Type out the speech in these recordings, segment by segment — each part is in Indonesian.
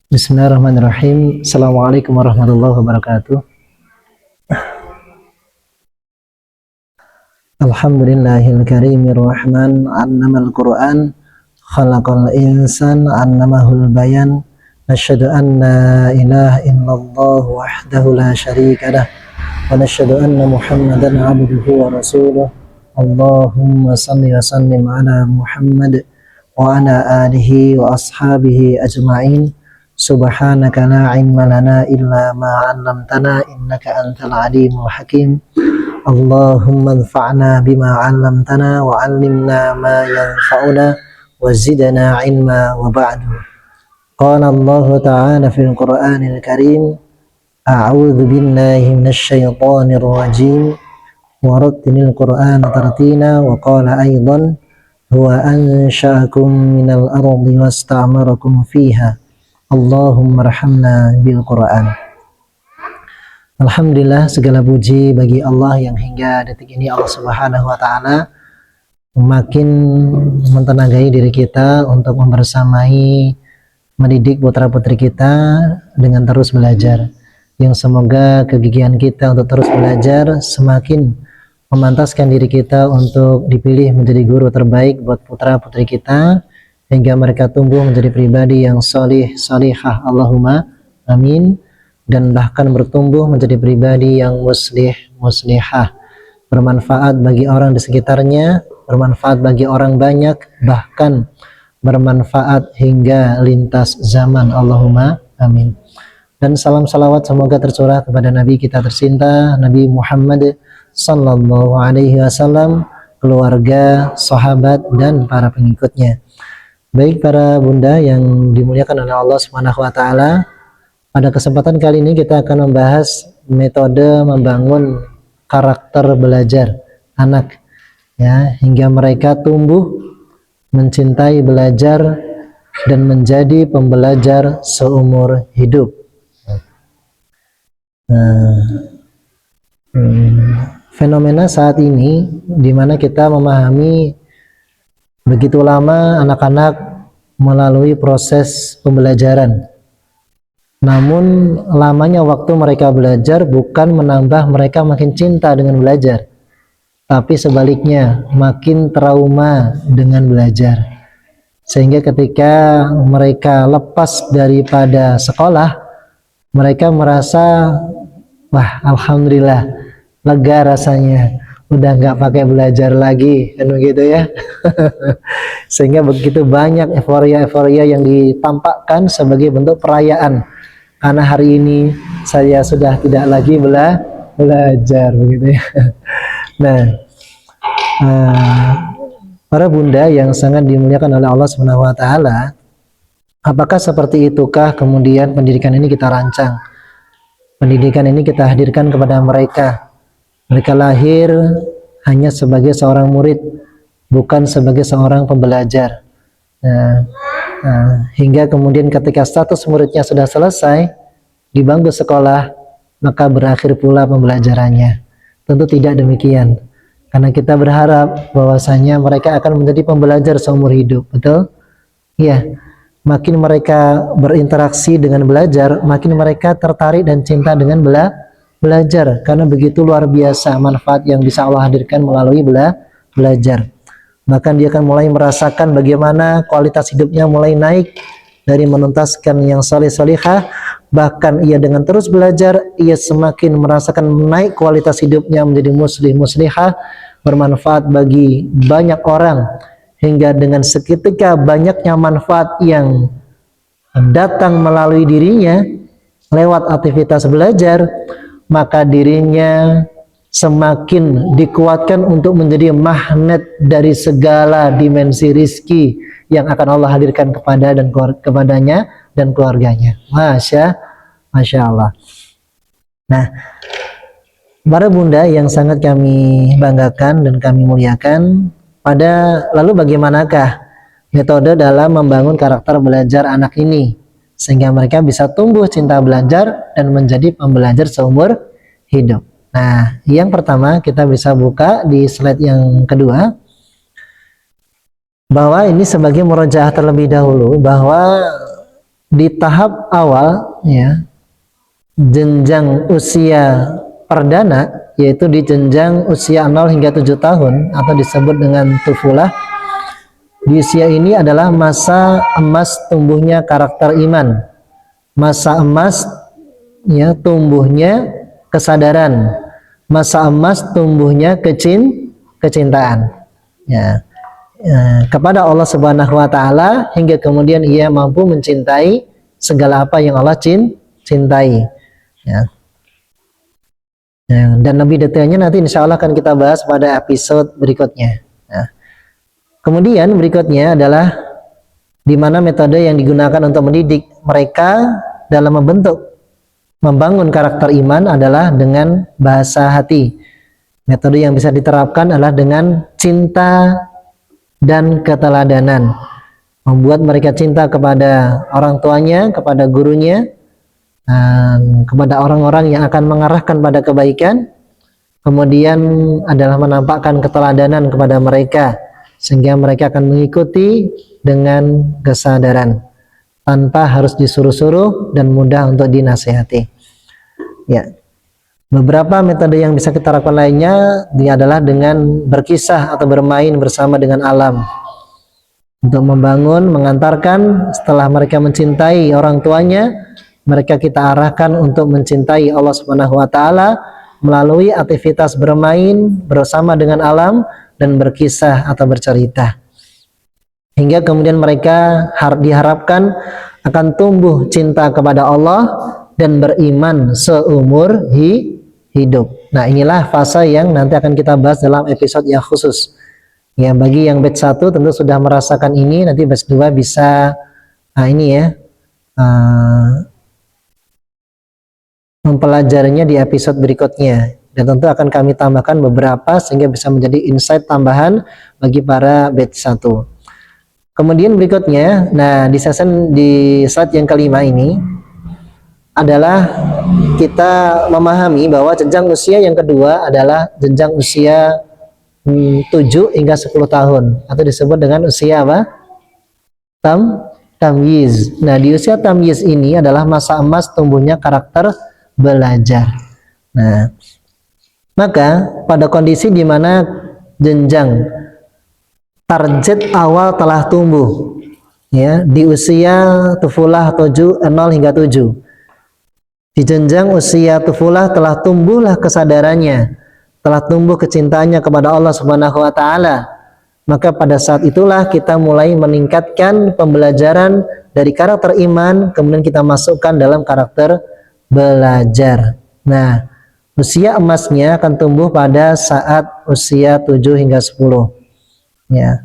Bismillahirrahmanirrahim. Assalamualaikum warahmatullahi wabarakatuh. Alhamdulillahil karimir rahman, 'allamal Qur'an, khalaqal insan, 'allamahul bayan. Nasyhadu an la ilaha illallah wahdahu la syarika lah wa nasyhadu anna Muhammadan 'abduhu wa rasuluh. Allahumma shalli wa sallim ala Muhammad wa ala alihi wa ashabihi ajma'in. Subhanaka la ilma lana illa ma 'allamtana innaka antal alimul hakim. Allahumma anfa'na bima 'allamtana wa 'allimna ma yanfa'una wa zidna ilma wa ba'du. Qala Allah ta'ala fil Qur'anil Karim, a'udzu billahi minasy syaithanir rajim wa rattilil Qur'ana tartila wa qala aidan huwa ansha'akum minal ardi wasta'marakum fiha. Allahumma rahamna bil Quran. Alhamdulillah, segala puji bagi Allah yang hingga detik ini Allah Subhanahu wa taala makin mentenagai diri kita untuk membersamai mendidik putra-putri kita dengan terus belajar. Yang semoga kegigihan kita untuk terus belajar semakin memantaskan diri kita untuk dipilih menjadi guru terbaik buat putra-putri kita, hingga mereka tumbuh menjadi pribadi yang solih, solihah, Allahumma amin, dan bahkan bertumbuh menjadi pribadi yang muslih, muslihah, bermanfaat bagi orang di sekitarnya, bermanfaat bagi orang banyak, bahkan bermanfaat hingga lintas zaman, Allahumma amin. Dan salam salawat semoga tercurah kepada Nabi kita tercinta, Nabi Muhammad sallallahu alaihi wasallam, keluarga, sahabat, dan para pengikutnya. Baik para bunda yang dimuliakan oleh Allah Subhanahu wa taala, pada kesempatan kali ini kita akan membahas metode membangun karakter belajar anak, ya, hingga mereka tumbuh mencintai belajar dan menjadi pembelajar seumur hidup. Fenomena saat ini di mana kita memahami begitu lama anak-anak melalui proses pembelajaran. Namun lamanya waktu mereka belajar bukan menambah mereka makin cinta dengan belajar, tapi sebaliknya makin trauma dengan belajar. Sehingga ketika mereka lepas daripada sekolah, mereka merasa, wah, alhamdulillah, lega rasanya, udah nggak pakai belajar lagi, kan begitu ya. Sehingga begitu banyak euforia-euforia yang ditampakkan sebagai bentuk perayaan, karena hari ini saya sudah tidak lagi belajar, begitu ya. Nah, para bunda yang sangat dimuliakan oleh Allah Subhanahu wa taala, apakah seperti itukah kemudian pendidikan ini kita rancang? Pendidikan ini kita hadirkan kepada mereka. Mereka lahir hanya sebagai seorang murid, bukan sebagai seorang pembelajar. Hingga kemudian ketika status muridnya sudah selesai di bangku sekolah, maka berakhir pula pembelajarannya. Tentu tidak demikian, karena kita berharap bahwasanya mereka akan menjadi pembelajar seumur hidup, betul? Iya. Makin mereka berinteraksi dengan belajar, makin mereka tertarik dan cinta dengan belajar, karena begitu luar biasa manfaat yang bisa Allah hadirkan melalui belajar. Bahkan dia akan mulai merasakan bagaimana kualitas hidupnya mulai naik dari menuntaskan yang salih-salihah. Bahkan ia dengan terus belajar, ia semakin merasakan naik kualitas hidupnya menjadi muslih-muslihah, bermanfaat bagi banyak orang, hingga dengan seketika banyaknya manfaat yang datang melalui dirinya lewat aktivitas belajar, maka dirinya semakin dikuatkan untuk menjadi magnet dari segala dimensi rizki yang akan Allah hadirkan kepadanya dan keluarganya. Masya Allah. Nah, para bunda yang sangat kami banggakan dan kami muliakan, lalu bagaimanakah metode dalam membangun karakter belajar anak ini sehingga mereka bisa tumbuh cinta belajar dan menjadi pembelajar seumur hidup? Nah, yang pertama kita bisa buka di slide yang kedua, bahwa ini sebagai murojaah terlebih dahulu, bahwa di tahap awal ya, jenjang usia perdana, yaitu di jenjang usia 0 hingga 7 tahun atau disebut dengan tufulah. Di usia ini adalah masa emas tumbuhnya karakter iman, masa emas ya tumbuhnya kesadaran, masa emas tumbuhnya kecintaan ya, kepada Allah Subhanahu wa taala, hingga kemudian ia mampu mencintai segala apa yang Allah cintai ya. Dan lebih detailnya nanti insya Allah akan kita bahas pada episode berikutnya ya. Kemudian berikutnya adalah di mana metode yang digunakan untuk mendidik mereka dalam membangun karakter iman adalah dengan bahasa hati. Metode yang bisa diterapkan adalah dengan cinta dan keteladanan, membuat mereka cinta kepada orang tuanya, kepada gurunya, kepada orang-orang yang akan mengarahkan pada kebaikan. Kemudian adalah menampakkan keteladanan kepada mereka, sehingga mereka akan mengikuti dengan kesadaran tanpa harus disuruh-suruh dan mudah untuk dinasihati ya. Beberapa metode yang bisa kita lakukan lainnya adalah dengan berkisah atau bermain bersama dengan alam, untuk membangun, mengantarkan setelah mereka mencintai orang tuanya, mereka kita arahkan untuk mencintai Allah Subhanahu wa taala melalui aktivitas bermain bersama dengan alam dan berkisah atau bercerita, hingga kemudian mereka diharapkan akan tumbuh cinta kepada Allah dan beriman seumur hidup. Nah, inilah fase yang nanti akan kita bahas dalam episode yang khusus ya. Bagi yang batch 1 tentu sudah merasakan ini, nanti batch 2 bisa ini ya, mempelajarinya di episode berikutnya, dan tentu akan kami tambahkan beberapa sehingga bisa menjadi insight tambahan bagi para batch 1. Kemudian berikutnya, nah di slide yang kelima ini adalah kita memahami bahwa jenjang usia yang kedua adalah jenjang usia 7 hingga 10 tahun atau disebut dengan usia apa? Tamyiz. Nah, di usia tamyiz ini adalah masa emas tumbuhnya karakter belajar. Nah, maka pada kondisi di mana jenjang target awal telah tumbuh ya, di usia tufulah 0 hingga 7, di jenjang usia tufulah telah tumbuhlah kesadarannya, telah tumbuh kecintaannya kepada Allah Subhanahu wa taala. Maka pada saat itulah kita mulai meningkatkan pembelajaran dari karakter iman, kemudian kita masukkan dalam karakter belajar. Nah, usia emasnya akan tumbuh pada saat usia 7 hingga 10 ya.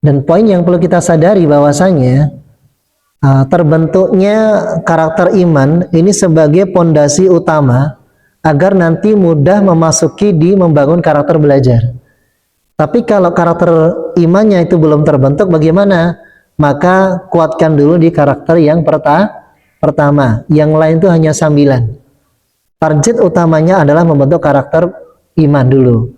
Dan poin yang perlu kita sadari bahwasanya terbentuknya karakter iman ini sebagai pondasi utama agar nanti mudah memasuki di membangun karakter belajar. Tapi kalau karakter imannya itu belum terbentuk, bagaimana? Maka kuatkan dulu di karakter yang pertama. Yang lain itu hanya sambilan. Target utamanya adalah membentuk karakter iman dulu.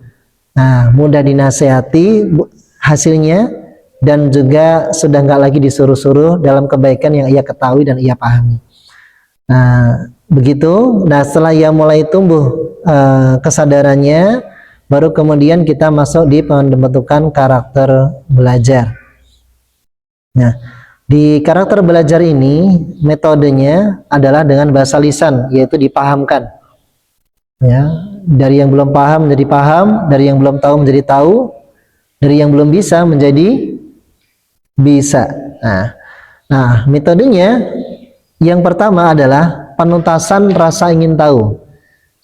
Nah, mudah dinasehati hasilnya, dan juga sudah nggak lagi disuruh-suruh dalam kebaikan yang ia ketahui dan ia pahami. Nah, begitu. Nah, setelah ia mulai tumbuh kesadarannya, baru kemudian kita masuk di pembentukan karakter belajar. Nah, di karakter belajar ini metodenya adalah dengan bahasa lisan, yaitu dipahamkan. Ya, dari yang belum paham menjadi paham, dari yang belum tahu menjadi tahu, dari yang belum bisa menjadi bisa. Nah, metodenya yang pertama adalah penuntasan rasa ingin tahu,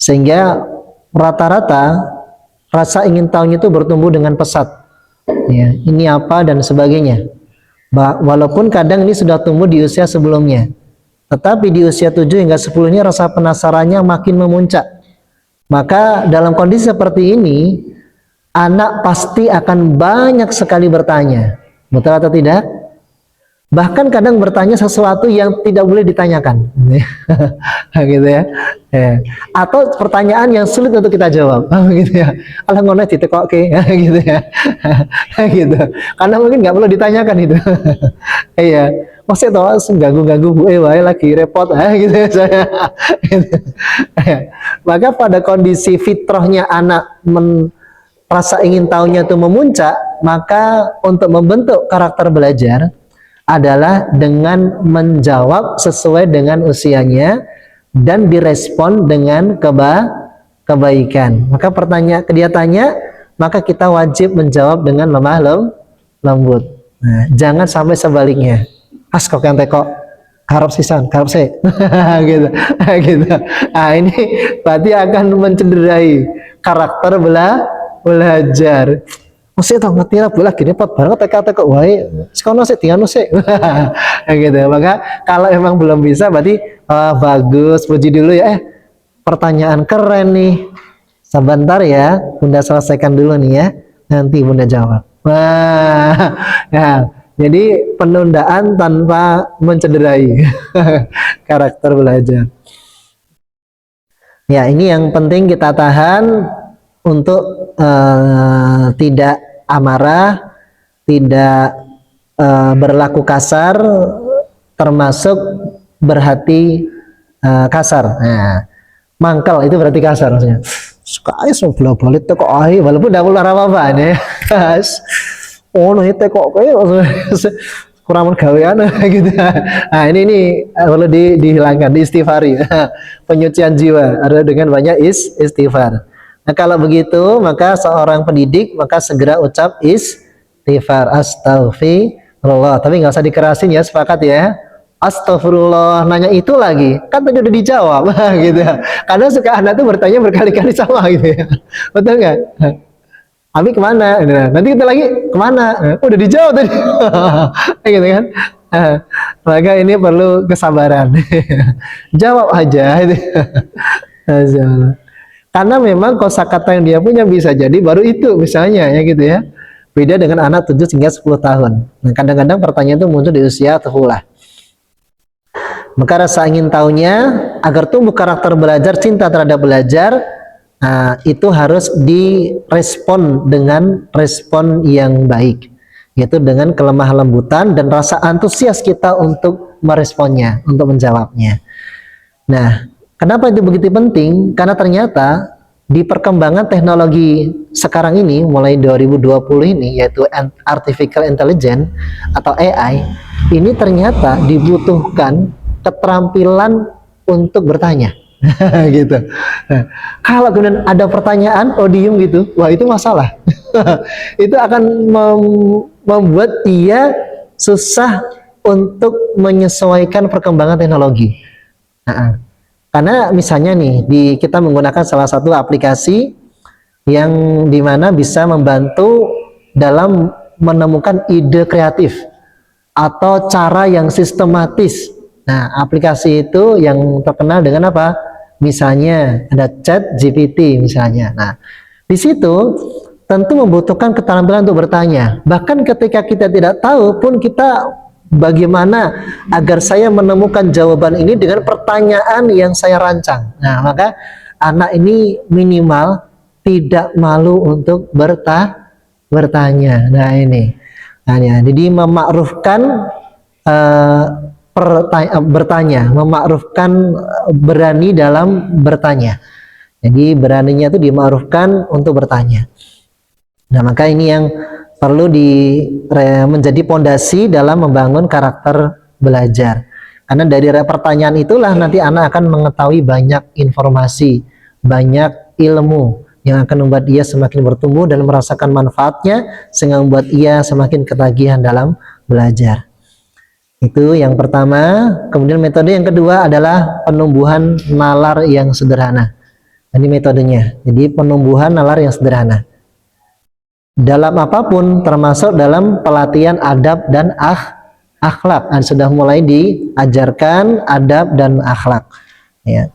sehingga rata-rata rasa ingin tahunya itu bertumbuh dengan pesat. Ya, ini apa dan sebagainya. Walaupun kadang ini sudah tumbuh di usia sebelumnya, tetapi di usia 7 hingga 10 ini rasa penasarannya makin memuncak. Maka dalam kondisi seperti ini, anak pasti akan banyak sekali bertanya. Betul atau tidak? Bahkan kadang bertanya sesuatu yang tidak boleh ditanyakan, gitu ya. Atau pertanyaan yang sulit untuk kita jawab, gitu ya. Alah ngono ditekokke, gitu ya, gitu. Karena mungkin nggak perlu ditanyakan itu. Iya, maksudnya tahu ganggu-ganggu bu wae lagi repot, gitu ya saya. Gitu. Maka pada kondisi fitrahnya anak rasa ingin tahunya itu memuncak, maka untuk membentuk karakter belajar adalah dengan menjawab sesuai dengan usianya dan direspon dengan kebaikan. Maka dia tanya, maka kita wajib menjawab dengan lemah lembut. Nah, jangan sampai sebaliknya. Kok yang teko harap sisan, harap saya, gitu, gitu. Nah, ini berarti akan mencederai karakter belajar. Masih tahu ngerti lah boleh gini pot banget teka-teka wae sekono sih tiano sih gitu. Maka kalau emang belum bisa berarti bagus, puji dulu ya, pertanyaan keren nih, sebentar ya Bunda selesaikan dulu nih ya, nanti Bunda jawab. Wah, ya, jadi penundaan tanpa mencederai karakter belajar. Ya, ini yang penting kita tahan untuk tidak amarah, tidak berlaku kasar, termasuk berhati kasar. Nah, mangkal itu berarti kasar maksudnya. Sekali sebelum balik kok walaupun tidak boleh apa-apa nih. Oh, nih kok kurang gawean gitu. Nah, ini perlu dihilangkan, diistighfari. Penyucian jiwa ada dengan banyak istighfar. Nah, kalau begitu maka seorang pendidik maka segera ucap istighfar, astagfirullah, tapi nggak usah dikerasin ya, sepakat ya, astagfirullah, nanya itu lagi kan tadi udah dijawab gitu ya. Karena suka anak tuh bertanya berkali-kali sama gitu ya, betul nggak? Abi kemana? Nah, nanti kita lagi kemana? Udah dijawab tadi gitu kan. Maka ini perlu kesabaran. Jawab aja gitu. Karena memang kosakata yang dia punya bisa jadi baru itu misalnya ya gitu ya. Beda dengan anak 7 hingga 10 tahun. Nah, kadang-kadang pertanyaan itu muncul di usia tefullah. Maka rasa ingin tahunya agar tumbuh karakter belajar, cinta terhadap belajar, itu harus direspon dengan respon yang baik, yaitu dengan kelemah lembutan dan rasa antusias kita untuk meresponnya, untuk menjawabnya. Nah, kenapa itu begitu penting? Karena ternyata di perkembangan teknologi sekarang ini, mulai 2020 ini, yaitu Artificial Intelligence atau AI, ini ternyata dibutuhkan keterampilan untuk bertanya. Gitu. Nah, kalau kemudian ada pertanyaan, diem gitu, wah itu masalah. Itu akan membuat dia susah untuk menyesuaikan perkembangan teknologi. Karena misalnya nih, kita menggunakan salah satu aplikasi yang dimana bisa membantu dalam menemukan ide kreatif atau cara yang sistematis. Nah, aplikasi itu yang terkenal dengan apa? Misalnya ada ChatGPT misalnya. Nah, di situ tentu membutuhkan keterampilan untuk bertanya. Bahkan ketika kita tidak tahu pun kita bagaimana agar saya menemukan jawaban ini dengan pertanyaan yang saya rancang. Nah, maka anak ini minimal tidak malu untuk bertanya. Nah, ini. Nah, ya. Jadi memakrufkan bertanya, memakrufkan berani dalam bertanya. Jadi beraninya itu dimakrufkan untuk bertanya. Nah, maka ini yang perlu menjadi pondasi dalam membangun karakter belajar. Karena dari pertanyaan itulah nanti anak akan mengetahui banyak informasi, banyak ilmu yang akan membuat dia semakin bertumbuh dan merasakan manfaatnya, sehingga membuat ia semakin ketagihan dalam belajar. Itu yang pertama. Kemudian metode yang kedua adalah penumbuhan nalar yang sederhana. Ini metodenya. Jadi penumbuhan nalar yang sederhana dalam apapun, termasuk dalam pelatihan adab dan akhlak. Sudah mulai diajarkan adab dan akhlak. Ya.